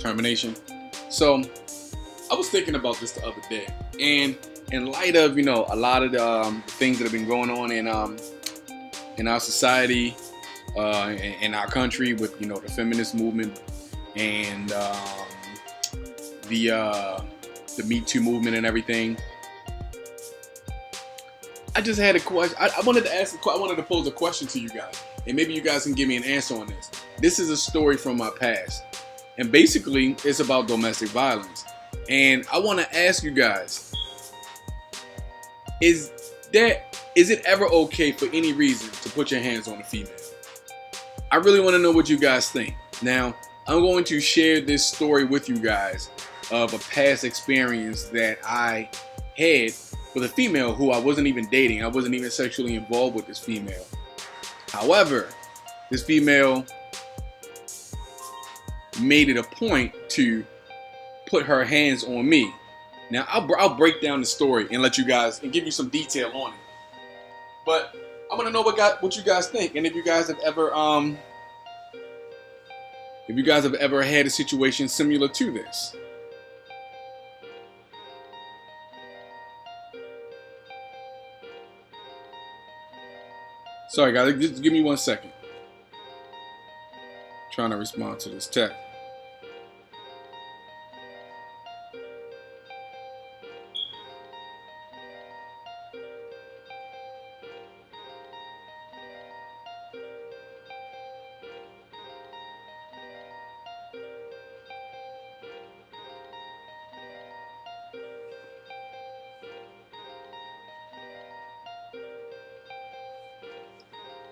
self-determination. So I was thinking about this the other day, and in light of, a lot of the things that have been going on in our society, in our country, with the feminist movement and the Me Too movement and everything, I just had a question. I wanted to pose a question to you guys, and maybe you guys can give me an answer on this. This is a story from my past, and basically it's about domestic violence. And I want to ask you guys, is it ever okay for any reason to put your hands on a female? I really want to know what you guys think. Now, I'm going to share this story with you guys of a past experience that I had with a female who I wasn't even dating. I wasn't even sexually involved with this female. However, this female made it a point to put her hands on me. Now, I'll break down the story and let you guys, and give you some detail on it. But I want to know what you guys think, and if you guys have ever had a situation similar to this. Sorry guys, just give me 1 second. Trying to respond to this text.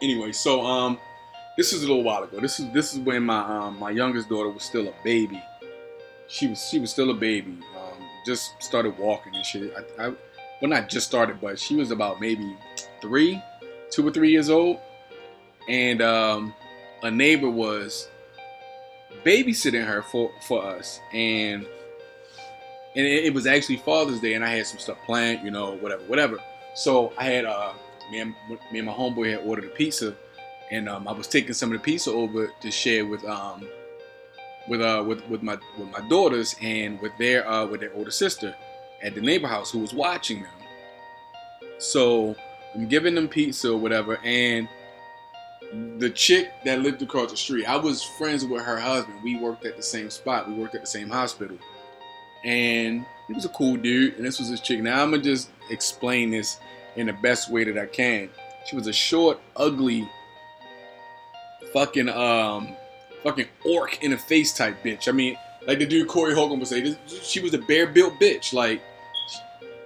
Anyway, so this is a little while ago. This is when my youngest daughter was still a baby. She was still a baby. Just started walking and shit. Well, not just started, but she was about maybe 2 or 3 years old. And a neighbor was babysitting her for us, and it was actually Father's Day, and I had some stuff planned, whatever. So I had me and my homeboy had ordered a pizza, and I was taking some of the pizza over to share with my daughters and with their older sister at the neighbor house who was watching them. So I'm giving them pizza or whatever, and the chick that lived across the street, I was friends with her husband. We worked at the same spot. We worked at the same hospital, and he was a cool dude. And this was his chick. Now I'm gonna just explain this in the best way that I can. She was a short, ugly, fucking orc in the face type bitch. I mean, like the dude Corey Hogan would say, she was a bare-built bitch. Like,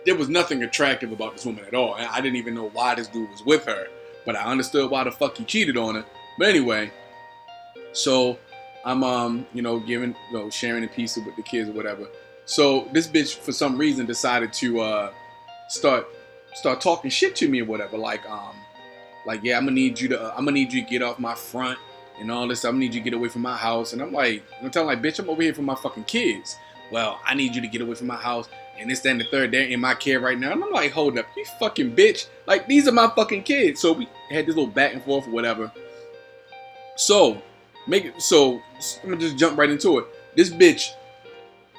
there was nothing attractive about this woman at all. And I didn't even know why this dude was with her, but I understood why the fuck he cheated on her. But anyway, so I'm sharing a pizza with the kids or whatever. So this bitch, for some reason, decided to start talking shit to me or whatever, like yeah, I'm gonna need you to get off my front and all this. I'm gonna need you to get away from my house. And I'm telling like, bitch, I'm over here for my fucking kids. Well, I need you to get away from my house, and this, that, and the third. They're in my care right now. And I'm like, hold up, you fucking bitch. Like, these are my fucking kids. So we had this little back and forth or whatever. So I'm gonna just jump right into it. This bitch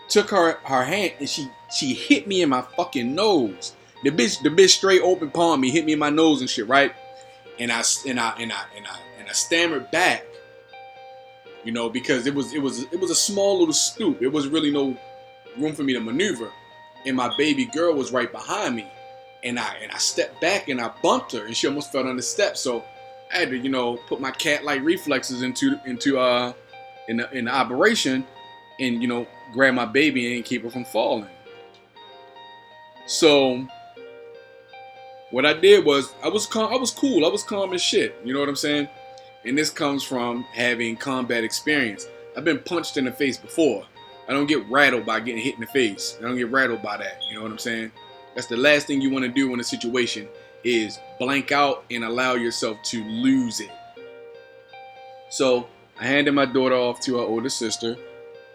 took her hand and she hit me in my fucking nose. The bitch straight open palm me, hit me in my nose and shit, right? And I stammered back, because it was a small little stoop. It was really no room for me to maneuver, and my baby girl was right behind me, and I stepped back and I bumped her, and she almost fell on the steps. So I had to put my cat-like reflexes into the operation, and grab my baby and keep her from falling. So what I did was, I was cool. I was calm as shit. You know what I'm saying? And this comes from having combat experience. I've been punched in the face before. I don't get rattled by getting hit in the face. I don't get rattled by that. You know what I'm saying? That's the last thing you want to do in a situation, is blank out and allow yourself to lose it. So I handed my daughter off to her older sister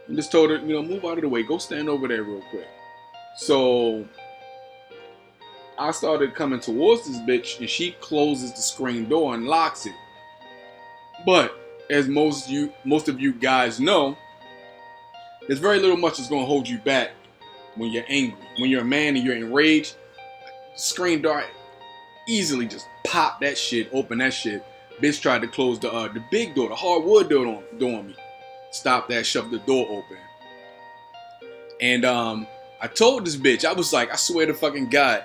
and just told her, move out of the way. Go stand over there real quick. So I started coming towards this bitch, and she closes the screen door and locks it. But as most of you guys know, There's very little much that's gonna hold you back when you're angry. When you're a man and you're enraged, screen door, easily just pop that shit, open that shit. Bitch tried to close the big door, the hardwood door on me. Stop that, shove the door open. And I told this bitch, I was like, I swear to fucking God,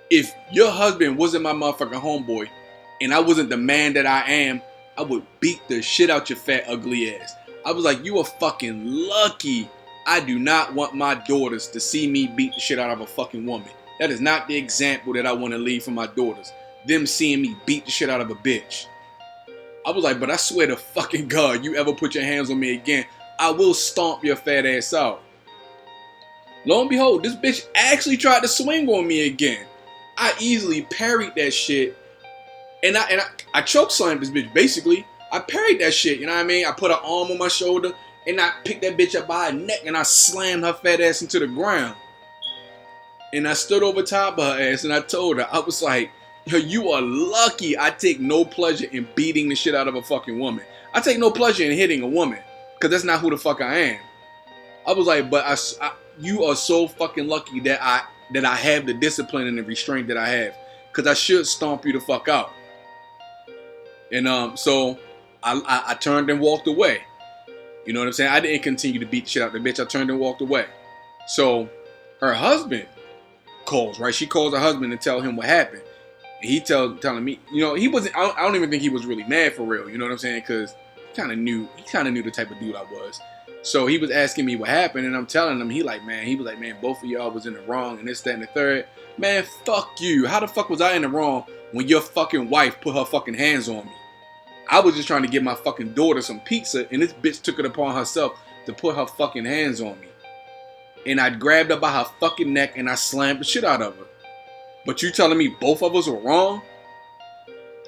if your husband wasn't my motherfucking homeboy and I wasn't the man that I am, I would beat the shit out your fat ugly ass. I was like, you are fucking lucky. I do not want my daughters to see me beat the shit out of a fucking woman. That is not the example that I want to leave for my daughters. Them seeing me beat the shit out of a bitch. I was like, but I swear to fucking God, you ever put your hands on me again, I will stomp your fat ass out. Lo and behold, this bitch actually tried to swing on me again. I easily parried that shit. And I choke slammed this bitch, basically. I parried that shit, you know what I mean? I put her arm on my shoulder and I picked that bitch up by her neck and I slammed her fat ass into the ground. And I stood over top of her ass and I told her, I was like, yo, you are lucky I take no pleasure in beating the shit out of a fucking woman. I take no pleasure in hitting a woman because that's not who the fuck I am. I was like, but you are so fucking lucky that I have the discipline and the restraint that I have, because I should stomp you the fuck out. And so I turned and walked away. You know what I'm saying? I didn't continue to beat the shit out of the bitch. I turned and walked away. So her husband calls, right? She calls her husband to tell him what happened. And he telling me, you know, he wasn't, I don't even think he was really mad for real. You know what I'm saying? Because he kind of knew the type of dude I was. So he was asking me what happened, and I'm telling him, he was like, man, both of y'all was in the wrong, and this, that, and the third. Man, fuck you. How the fuck was I in the wrong when your fucking wife put her fucking hands on me? I was just trying to give my fucking daughter some pizza, and this bitch took it upon herself to put her fucking hands on me. And I grabbed her by her fucking neck, and I slammed the shit out of her. But you telling me both of us were wrong?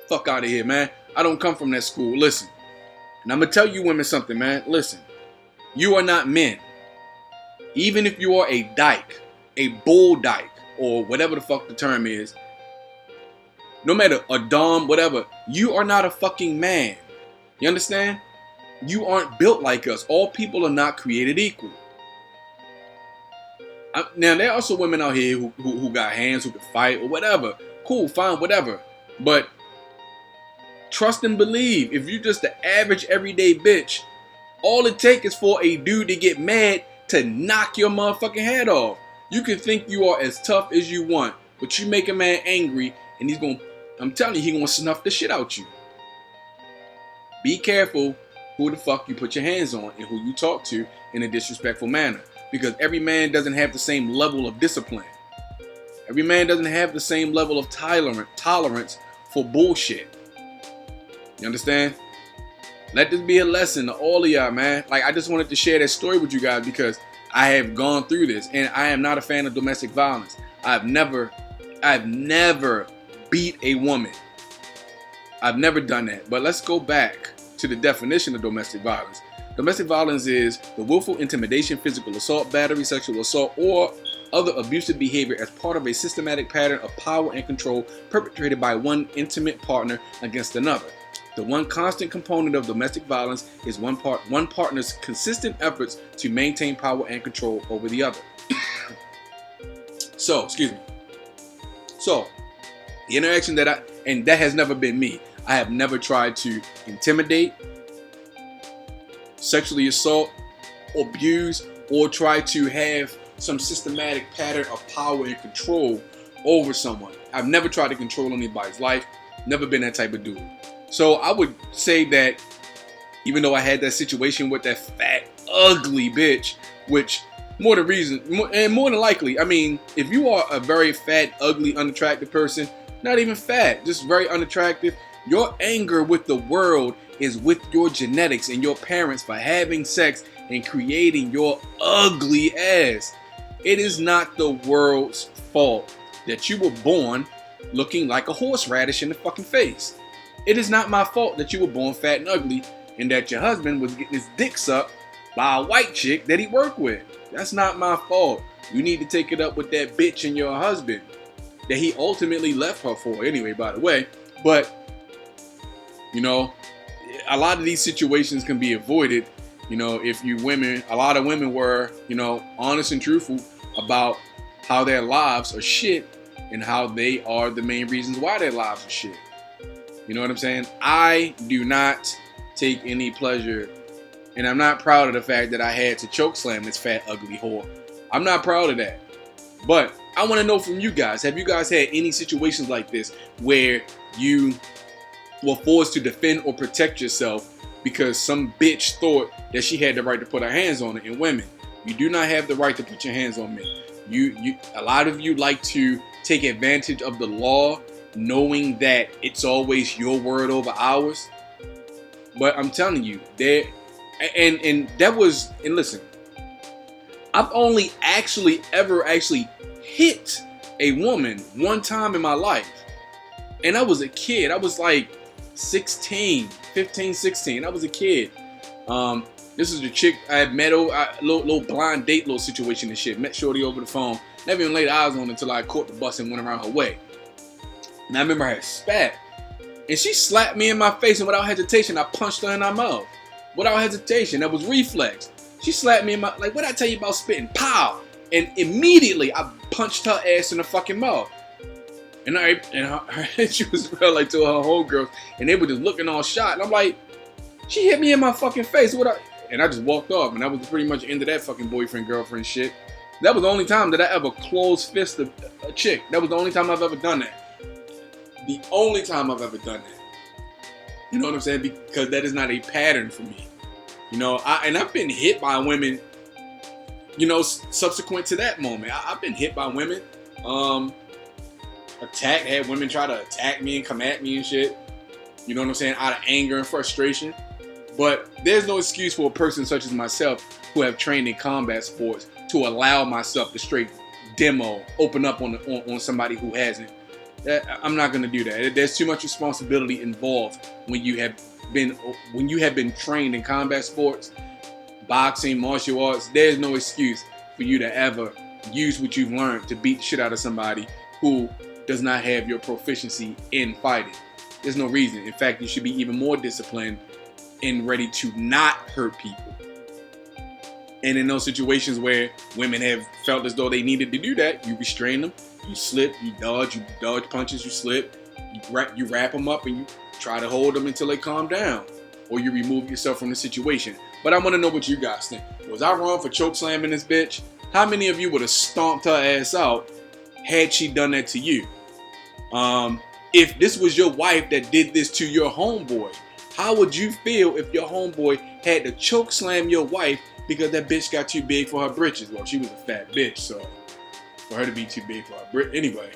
Fuck out of here, man. I don't come from that school. Listen. And I'm going to tell you women something, man. Listen. You are not men. Even if you are a dyke, a bull dyke, or whatever the fuck the term is, no matter a dom, whatever, you are not a fucking man. You understand? You aren't built like us. All people are not created equal. Now, there are also women out here who got hands, who can fight, or whatever. Cool, fine, whatever. But trust and believe, if you're just the average everyday bitch, all it takes is for a dude to get mad to knock your motherfucking head off. You can think you are as tough as you want, but you make a man angry and he's gonna, I'm telling you, he's gonna snuff the shit out you. Be careful who the fuck you put your hands on and who you talk to in a disrespectful manner. Because every man doesn't have the same level of discipline. Every man doesn't have the same level of tolerance for bullshit. You understand? Let this be a lesson to all of y'all, man. Like, I just wanted to share that story with you guys because I have gone through this, and I am not a fan of domestic violence. I've never beat a woman. I've never done that. But let's go back to the definition of domestic violence. Domestic violence is the willful intimidation, physical assault, battery, sexual assault, or other abusive behavior as part of a systematic pattern of power and control perpetrated by one intimate partner against another. The one constant component of domestic violence is one partner's consistent efforts to maintain power and control over the other. So, the interaction that that has never been me. I have never tried to intimidate, sexually assault, abuse, or try to have some systematic pattern of power and control over someone. I've never tried to control anybody's life. Never been that type of dude. So I would say that even though I had that situation with that fat, ugly bitch, which more than likely, I mean, if you are a very fat, ugly, unattractive person, not even fat, just very unattractive, your anger with the world is with your genetics and your parents for having sex and creating your ugly ass. It is not the world's fault that you were born looking like a horseradish in the fucking face. It is not my fault that you were born fat and ugly and that your husband was getting his dick sucked by a white chick that he worked with. That's not my fault. You need to take it up with that bitch and your husband that he ultimately left her for anyway, by the way. But, you know, a lot of these situations can be avoided You know, if you women, a lot of women were, you know, honest and truthful about how their lives are shit and how they are the main reasons why their lives are shit. You know what I'm saying? I do not take any pleasure, and I'm not proud of the fact that I had to choke slam this fat, ugly whore. I'm not proud of that. But I want to know from you guys, have you guys had any situations like this where you were forced to defend or protect yourself because some bitch thought that she had the right to put her hands on it? And women, you do not have the right to put your hands on men. A lot of you like to take advantage of the law, knowing that it's always your word over ours. But I'm telling you, and listen, I've only ever hit a woman one time in my life. And I was a kid. I was like 15, 16. I was a kid. This is the chick I had met over little blind date little situation and shit. Met shorty over the phone. Never even laid eyes on her until I caught the bus and went around her way. And I remember I had spat. And she slapped me in my face, and without hesitation, I punched her in her mouth. Without hesitation. That was reflex. She slapped me in my, like, what I tell you about spitting? Pow! And immediately, I punched her ass in the fucking mouth. And she was real, like, to her homegirls, and they were just looking all shot. And I'm like, she hit me in my fucking face. And I just walked off, and that was pretty much the end of that fucking boyfriend-girlfriend shit. That was the only time that I ever closed fist a chick. That was the only time I've ever done that. The only time I've ever done that. You know what I'm saying? Because that is not a pattern for me. You know, I've been hit by women, you know, subsequent to that moment. I've been hit by women. Had women try to attack me and come at me and shit. You know what I'm saying? Out of anger and frustration. But there's no excuse for a person such as myself who have trained in combat sports to allow myself to straight open up on somebody who hasn't. I'm not going to do that. There's too much responsibility involved when you have been trained in combat sports, boxing, martial arts. There's no excuse for you to ever use what you've learned to beat the shit out of somebody who does not have your proficiency in fighting. There's no reason. In fact, you should be even more disciplined and ready to not hurt people. And in those situations where women have felt as though they needed to do that, you restrain them, you slip, you dodge punches, you slip, you wrap them up, and you try to hold them until they calm down, or you remove yourself from the situation. But I want to know what you guys think. Was I wrong for choke slamming this bitch? How many of you would have stomped her ass out had she done that to you? If this was your wife that did this to your homeboy, how would you feel if your homeboy had to choke slam your wife because that bitch got too big for her britches? Well, she was a fat bitch, so for her to be too big for her britches. Anyway,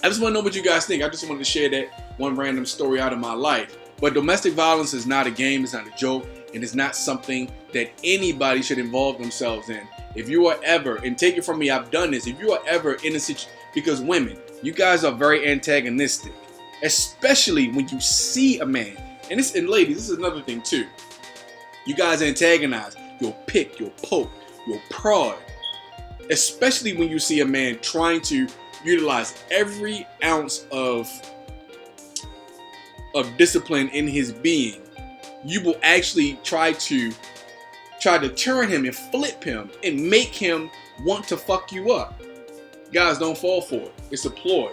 I just want to know what you guys think. I just wanted to share that one random story out of my life. But domestic violence is not a game, it's not a joke, and it's not something that anybody should involve themselves in. If you are ever, and take it from me, I've done this, if you are ever in a situation, because women, you guys are very antagonistic, especially when you see a man. And ladies, this is another thing too. You guys antagonize, you'll pick, you'll poke, you'll prod, especially when you see a man trying to utilize every ounce of discipline in his being. You will actually try to turn him and flip him and make him want to fuck you up. Guys, don't fall for it. It's a ploy.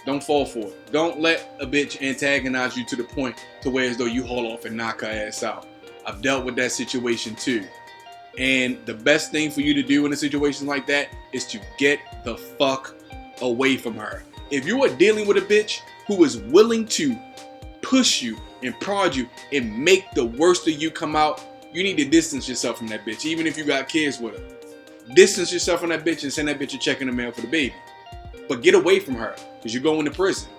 Don't fall for it. Don't let a bitch antagonize you to the point to where as though you haul off and knock her ass out. I've dealt with that situation too. And the best thing for you to do in a situation like that is to get the fuck away from her. If you are dealing with a bitch who is willing to push you and prod you and make the worst of you come out, you need to distance yourself from that bitch, even if you got kids with her. Distance yourself from that bitch and send that bitch a check in the mail for the baby. But get away from her, because you're going to prison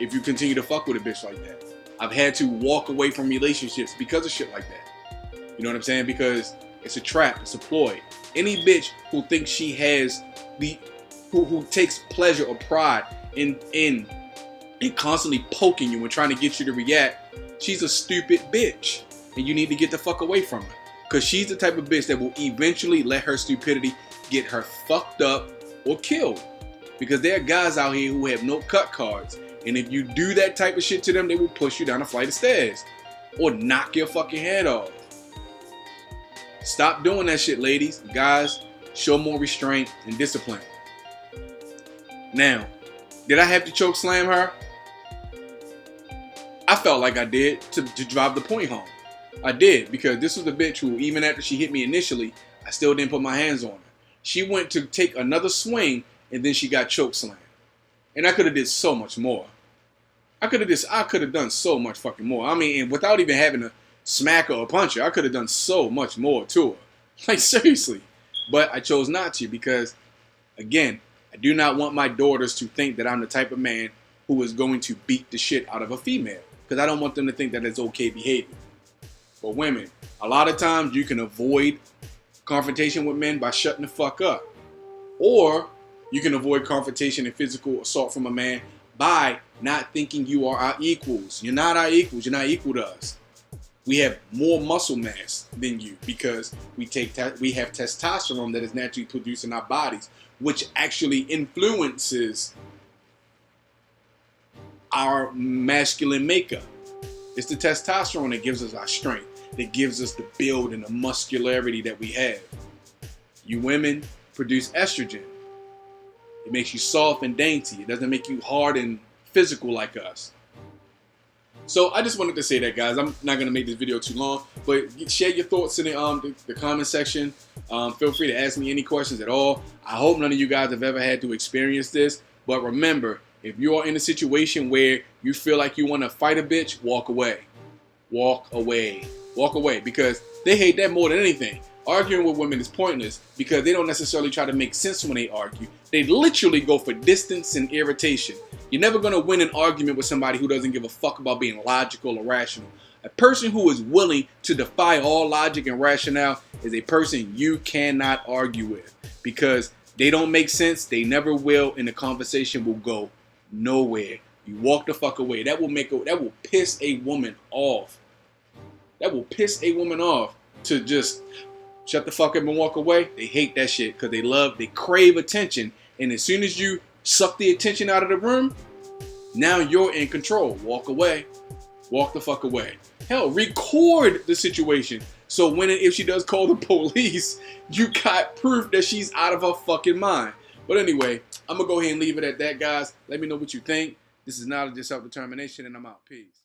if you continue to fuck with a bitch like that. I've had to walk away from relationships because of shit like that. You know what I'm saying? Because it's a trap, it's a ploy. Any bitch who thinks she has who takes pleasure or pride in constantly poking you and trying to get you to react, she's a stupid bitch. And you need to get the fuck away from her. Because she's the type of bitch that will eventually let her stupidity get her fucked up or killed. Because there are guys out here who have no cut cards. And if you do that type of shit to them, they will push you down a flight of stairs. Or knock your fucking head off. Stop doing that shit, ladies. Guys, show more restraint and discipline. Now, did I have to choke slam her? I felt like I did to drive the point home. I did, because this was the bitch who, even after she hit me initially, I still didn't put my hands on her. She went to take another swing, and then she got choke slammed. And I could have did so much more. I could have done so much fucking more. I mean, and without even having to smack her or punch her, I could have done so much more to her. Like, seriously. But I chose not to because, again, I do not want my daughters to think that I'm the type of man who is going to beat the shit out of a female. Because I don't want them to think that it's okay behavior. For women, a lot of times you can avoid confrontation with men by shutting the fuck up. Or you can avoid confrontation and physical assault from a man by not thinking you are our equals. You're not our equals. You're not equal to us. We have more muscle mass than you because we have testosterone that is naturally produced in our bodies, which actually influences our masculine makeup. It's the testosterone that gives us our strength, that gives us the build and the muscularity that we have. You women produce estrogen. It makes you soft and dainty. It doesn't make you hard and physical like us. So I just wanted to say that, guys. I'm not going to make this video too long, but share your thoughts in the comment section. Feel free to ask me any questions at all. I hope none of you guys have ever had to experience this, but remember, if you are in a situation where you feel like you want to fight a bitch, walk away. Walk away. Walk away, because they hate that more than anything. Arguing with women is pointless because they don't necessarily try to make sense when they argue. They literally go for distance and irritation. You're never going to win an argument with somebody who doesn't give a fuck about being logical or rational. A person who is willing to defy all logic and rationale is a person you cannot argue with because they don't make sense. They never will, and the conversation will go nowhere. You walk the fuck away. That will piss a woman off. That will piss a woman off to just shut the fuck up and walk away. They hate that shit because they crave attention. And as soon as you suck the attention out of the room, now you're in control. Walk away. Walk the fuck away. Hell, record the situation. So if she does call the police, you got proof that she's out of her fucking mind. But anyway, I'm going to go ahead and leave it at that, guys. Let me know what you think. This is Knowledge of Self-Determination, and I'm out. Peace.